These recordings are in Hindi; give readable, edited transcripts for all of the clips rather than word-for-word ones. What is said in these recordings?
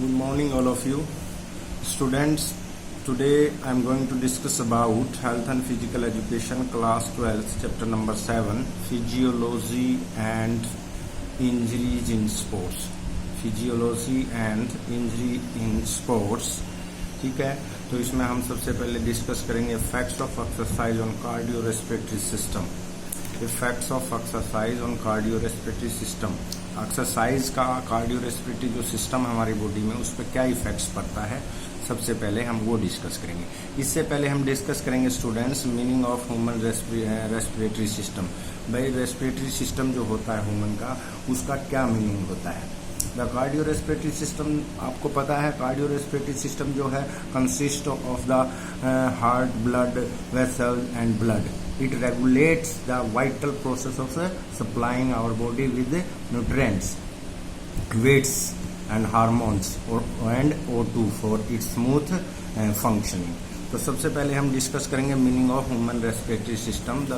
Good morning all of you students. Today I am going to discuss about health and physical education class 12 chapter number 7 physiology and injuries in sports. Physiology and injury in sports. ठीक है, तो इसमें हम सबसे पहले डिस्कस करेंगे effects of exercise on cardio respiratory system. Effects of exercise on cardio respiratory system. Exercise का कार्डियो रेस्पिरेटरी जो सिस्टम हमारी बॉडी में, उस पर क्या इफेक्ट्स पड़ता है, सबसे पहले हम वो डिस्कस करेंगे. इससे पहले हम डिस्कस करेंगे students meaning of human respiratory system. भाई रेस्पिरेटरी सिस्टम जो होता है ह्यूमन का, उसका क्या मीनिंग होता है. द कार्डियो रेस्पिरेटरी सिस्टम, आपको पता है कार्डियो रेस्पिरेटरी सिस्टम जो है consist of the heart, blood vessel and blood. It regulates the vital process of supplying our body with nutrients, weights and hormones and O2 for its smooth functioning. तो सबसे पहले हम डिस्कस करेंगे meaning of human respiratory system. The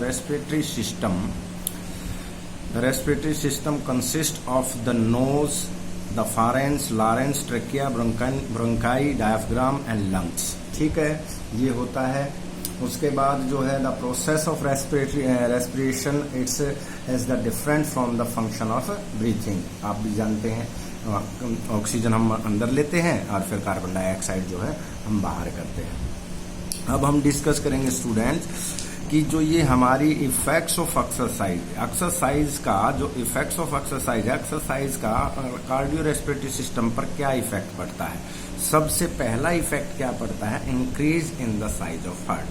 respiratory system consist of the nose, the pharynx, larynx, trachea, bronchi, diaphragm and lungs. ठीक है, ये होता है. उसके बाद जो है the process of respiration it's is the different from the function of breathing. आप भी जानते हैं ऑक्सीजन हम अंदर लेते हैं और फिर कार्बन डाइऑक्साइड जो है हम बाहर करते हैं. अब हम डिस्कस करेंगे स्टूडेंट्स कि जो ये हमारी इफेक्ट्स ऑफ एक्सरसाइज का जो इफेक्ट्स ऑफ एक्सरसाइज का कार्डियो रेस्पिरेटरी सिस्टम पर क्या इफेक्ट पड़ता है. सबसे पहला इफेक्ट क्या पड़ता है, increase in the size of heart.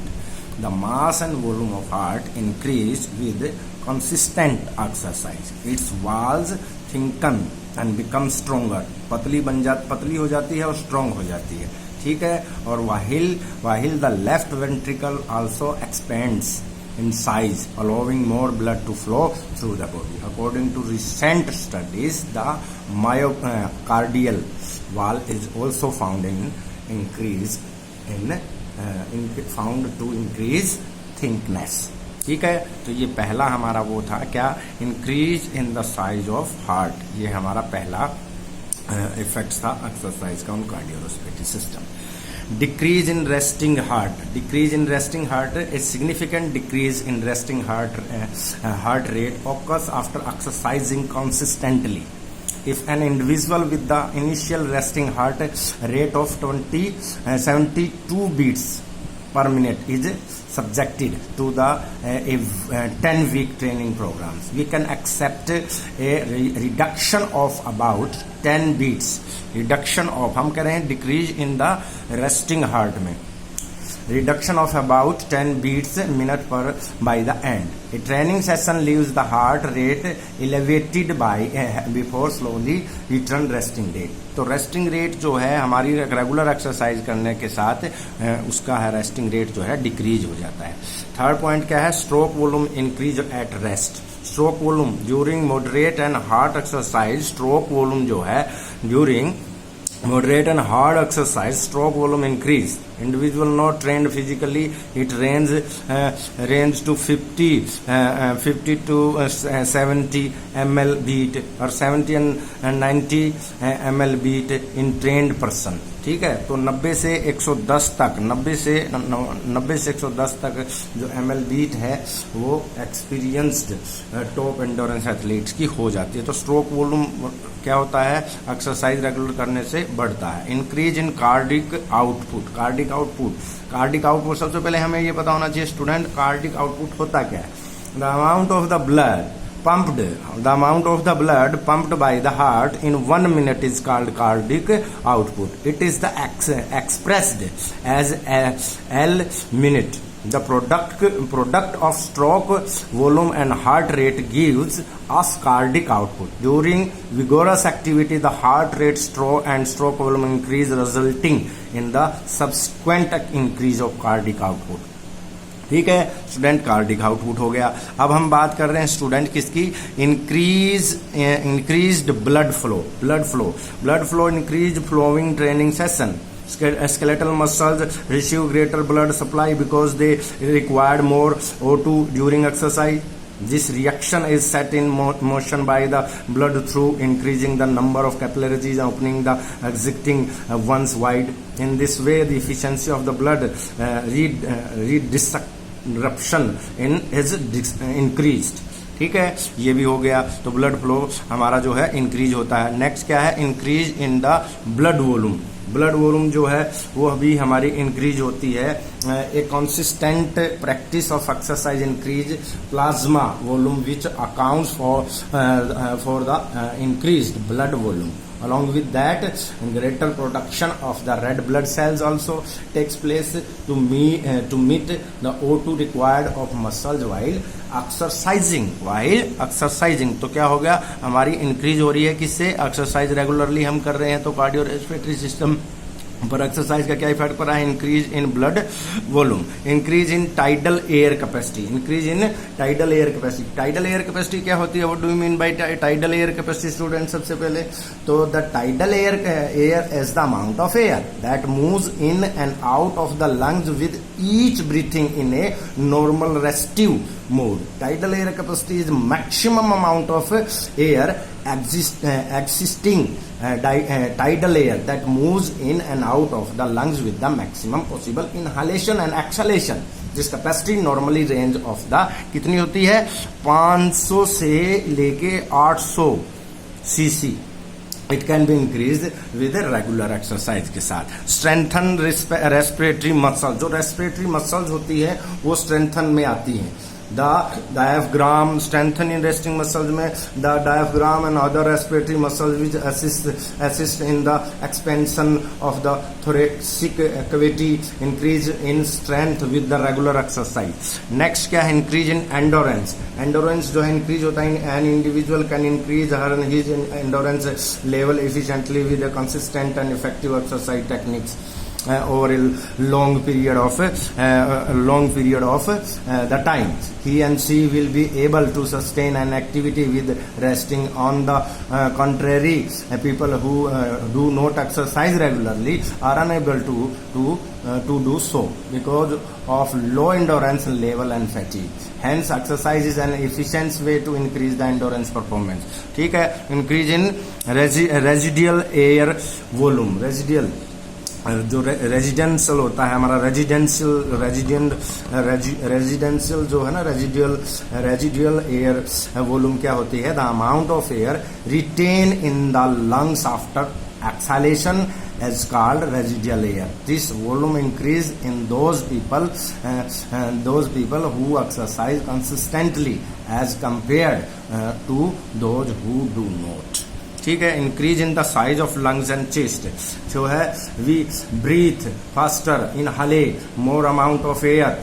The mass and volume of heart increase with consistent exercise. Its walls thicken and become stronger. पतली हो जाती है और स्ट्रोंग हो जाती है. ठीक है, और while the left ventricle also expands in size, allowing more blood to flow through the body. According to recent studies, the myocardial wall is also found to increase thickness. ठीक है, तो ये पहला हमारा वो था क्या, increase in the size of heart. ये हमारा पहला इफेक्ट था एक्सरसाइज का on cardiorespiratory system. Decrease in resting heart. A significant decrease in resting heart rate occurs after exercising consistently. If an individual with the initial resting heart rate of 72 beats per minute is subjected to the 10-week training programs, we can accept a reduction of about 10 beats. Reduction of, हम कह रहे हैं decrease in the resting heart में, reduction of about 10 beats minute पर by the end. A training session leaves the heart rate elevated by before slowly return resting rate. तो रेस्टिंग रेट जो है हमारी रेगुलर एक्सरसाइज करने के साथ उसका है रेस्टिंग रेट जो है डिक्रीज हो जाता है. थर्ड पॉइंट क्या है, stroke volume increase at rest. Stroke volume during moderate and hard exercise, stroke volume जो है during moderate and hard exercise, stroke volume increase. Individual not trained physically, it range to 50 to 70 ml beat or 70 and 90 ml beat in trained person. ठीक है, तो 90 से 110 तक 90 से 110 तक जो ml बीट है वो एक्सपीरियंस्ड टॉप एंडोरेंस एथलीट्स की हो जाती है. तो स्ट्रोक वॉल्यूम क्या होता है, एक्सरसाइज रेगुलर करने से बढ़ता है. इंक्रीज इन कार्डिक आउटपुट. कार्डिक आउटपुट सबसे पहले हमें ये पता होना चाहिए स्टूडेंट, कार्डिक आउटपुट होता क्या है. The amount of the blood pumped by the heart in 1 minute is called cardiac output. It is the expressed as L minute. The product of stroke volume and heart rate gives us cardiac output. During vigorous activity, the heart rate and stroke volume increase, resulting in the subsequent increase of cardiac output. ठीक है स्टूडेंट, कार्डिक आउटपुट हो गया. अब हम बात कर रहे हैं स्टूडेंट किसकी, increased blood flow increase flowing training session. Skeletal muscles receive greater blood supply because they required more O2 during exercise. This reaction is set in motion by the blood through increasing the number of capillaries and opening the exiting ones wide. In this way, the efficiency of the blood redistribution is increased. ठीक है, ये भी हो गया. तो ब्लड फ्लो हमारा जो है इंक्रीज होता है. नेक्स्ट क्या है? Increase in the blood volume. Blood volume जो है वो अभी हमारी इंक्रीज होती है. A consistent practice of exercise increase plasma volume which accounts for the increased blood volume. Along with that, greater production of the red blood cells also takes place to meet the O2 required of muscles while exercising. तो क्या हो गया? हमारी इंक्रीज हो रही है किससे? एक्सरसाइज रेगुलरली हम कर रहे हैं तो कार्डियो रेस्पिरेटरी सिस्टम पर एक्सरसाइज का क्या इफेक्ट पड़ रहा है? Increase in blood volume. Increase in tidal air capacity. Increase in tidal air capacity. Tidal air capacity क्या होती है? What do you mean by tidal air capacity student? सबसे पहले तो the tidal air is the amount of air that moves in and out of the lungs with each breathing in a normal restive mode. Tidal air capacity is maximum amount of air existing tidal air that moves in and out of the lungs with the maximum possible inhalation and exhalation. This capacity normally range of the कितनी होती है? 500 से लेके 800 cc. It can be increased with a regular exercise के साथ. Strengthen respiratory muscles. जो respiratory muscles होती है वो strengthen में आती हैं. The diaphragm, strengthen in resting muscles में the diaphragm and other respiratory muscles which assist in the expansion of the thoracic cavity, increase in strength with the regular exercise. Next क्या है? Increase in endurance. Endurance जो है increase होता है. An individual can increase her and his endurance level efficiently with a consistent and effective exercise techniques. Over a long period of the time, he and she will be able to sustain an activity with resting. On the contrary, people who do not exercise regularly are unable to do so because of low endurance level and fatigue. Hence, exercise is an efficient way to increase the endurance performance. ठीक है. Increase in residual air volume. जो रेजिडेंशियल होता है हमारा रेजिडेंशियल जो है ना रेजिडुअल एयर वॉल्यूम क्या होती है? The amount of air retain in the lungs after exhalation is called residual air. This volume increase in those people who exercise consistently as compared to those who do not. ठीक है. Increase in the size of lungs and chest जो है we breathe faster, inhale more amount of air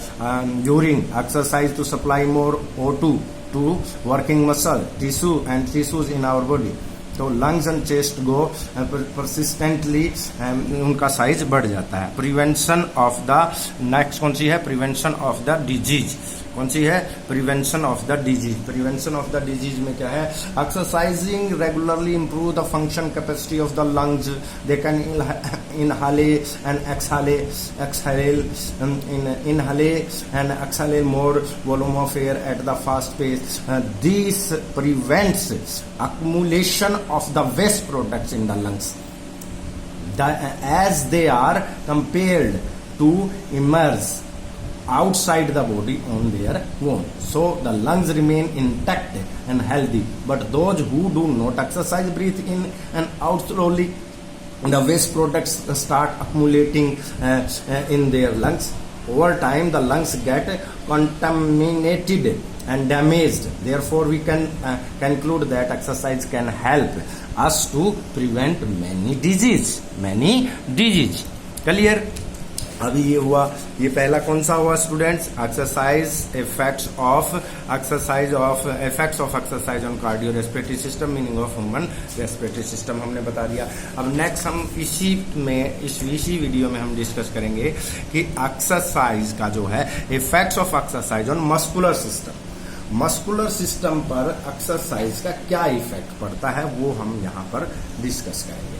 during exercise to supply more O2 to working muscle tissue and tissues in our body. तो lungs and chest go persistently उनका साइज बढ़ जाता है. प्रिवेंशन ऑफ द नेक्स्ट कौन सी है? Prevention of the disease. कौन सी है? Prevention of the disease. Prevention of the disease में क्या है? Exercising regularly improve the function capacity of the lungs. They can inhale and exhale more volume of air at the fast pace. This prevents accumulation of the waste products in the lungs as they are compelled to emerge outside the body on their own. So the lungs remain intact and healthy. But those who do not exercise breathe in and out slowly. The waste products start accumulating in their lungs. Over time, the lungs get contaminated and damaged. Therefore, we can conclude that exercise can help us to prevent many disease. Clear? अभी ये हुआ, ये पहला कौन सा हुआ students? Effects of exercise on cardio respiratory system, meaning of human respiratory system हमने बता दिया. अब नेक्स्ट हम इसी वीडियो में हम डिस्कस करेंगे कि एक्सरसाइज का जो है effects of exercise on muscular system. Muscular system पर एक्सरसाइज का क्या इफेक्ट पड़ता है वो हम यहाँ पर डिस्कस करेंगे.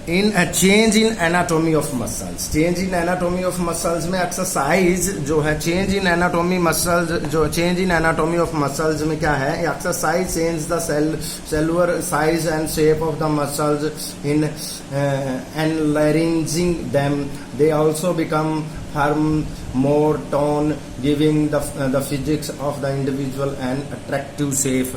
In change in anatomy of muscles, change in anatomy of muscles में एक्सरसाइज जो है, चेंज इन एनाटॉमी मसल्स, जो change in anatomy of muscles में क्या है, exercise change the cellular size and shape of the muscles in enlarging them. They also become firm, more tone, giving the physics of the individual an attractive shape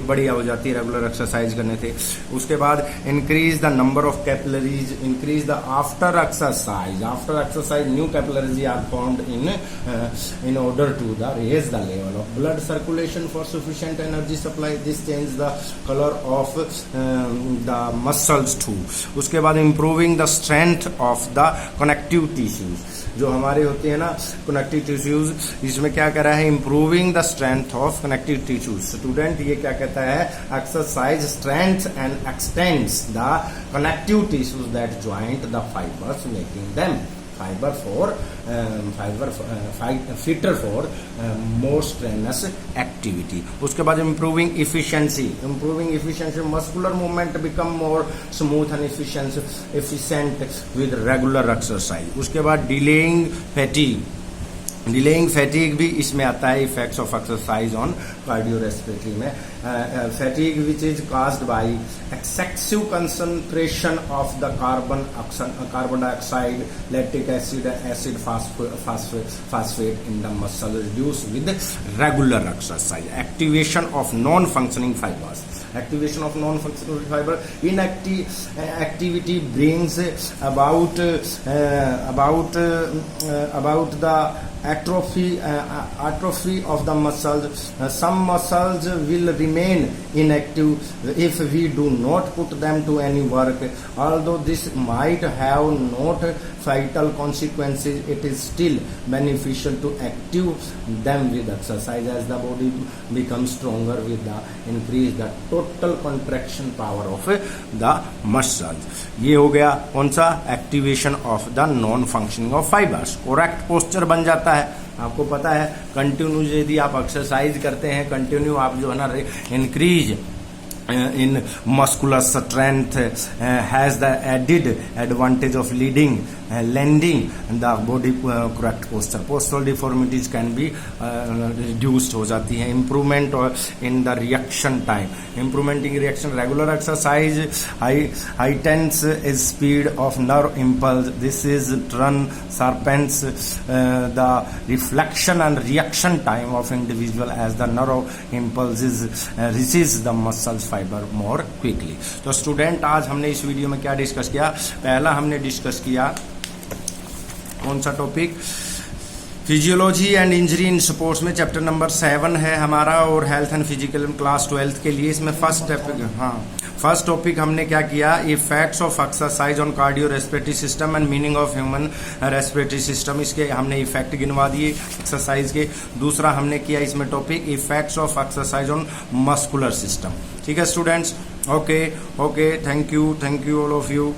बढ़िया हो जाती है रेगुलर एक्सरसाइज करने से। उसके बाद increase the number of capillaries, increase the after exercise new capillaries are formed in order to raise the level of blood circulation for sufficient energy supply. This change the color of the muscles too. उसके बाद improving the strength of the connective tissues, जो हमारे होते हैं ना कनेक्टिव टिश्यूज, इसमें क्या कर रहा है, improving the strength of connective tissues. Student ये क्या कहता है, exercise strength and x tends the connective tissues that joint the fibres making them fitter for more strenuous activity. उसके बाद improving efficiency, muscular movement become more smooth and efficient with regular exercise. उसके बाद delaying fatigue भी इसमें आता है, effects of exercise on cardiorespiratory में। Fatigue which is caused by excessive concentration of the carbon dioxide, lactic acid phosphate in the muscle reduce with regular exercise. Activation of non functioning fibres, activation of non-functional fiber. Inactivity brings about the atrophy of the muscles. Some muscles will remain inactive if we do not put them to any work. Although this might have not fatal consequences, it is still beneficial to active them with exercise, as the body becomes stronger with the increase the total contraction power of the muscles. ये हो गया कौन सा, activation of the non functioning of fibres. Correct posture बन जाता है। आपको पता है कंटिन्यू यदि आप एक्सरसाइज करते हैं, कंटिन्यू आप जो है ना increase in muscular strength has the added advantage of lending the body correct posture. Postural deformities can be reduced हो जाती है। improvement in the reaction time, improvement in reaction, regular exercise heightens speed of nerve impulse. This is turn sharpens the reflection and reaction time of individual as the nerve impulses reaches the muscles fibre more quickly. तो स्टूडेंट आज हमने इस वीडियो में क्या डिस्कस किया, पहला हमने डिस्कस किया कौन सा topic, physiology and injury in sports में चैप्टर नंबर 7 है हमारा, और health and physical class 12th के लिए इसमें फर्स्ट टॉपिक हमने क्या किया, effects of exercise on cardio respiratory system and meaning of human respiratory system. इसके हमने इफेक्ट गिनवा दिए एक्सरसाइज के। दूसरा हमने किया इसमें topic effects of exercise on muscular system. ठीक है students, okay, thank you all of you.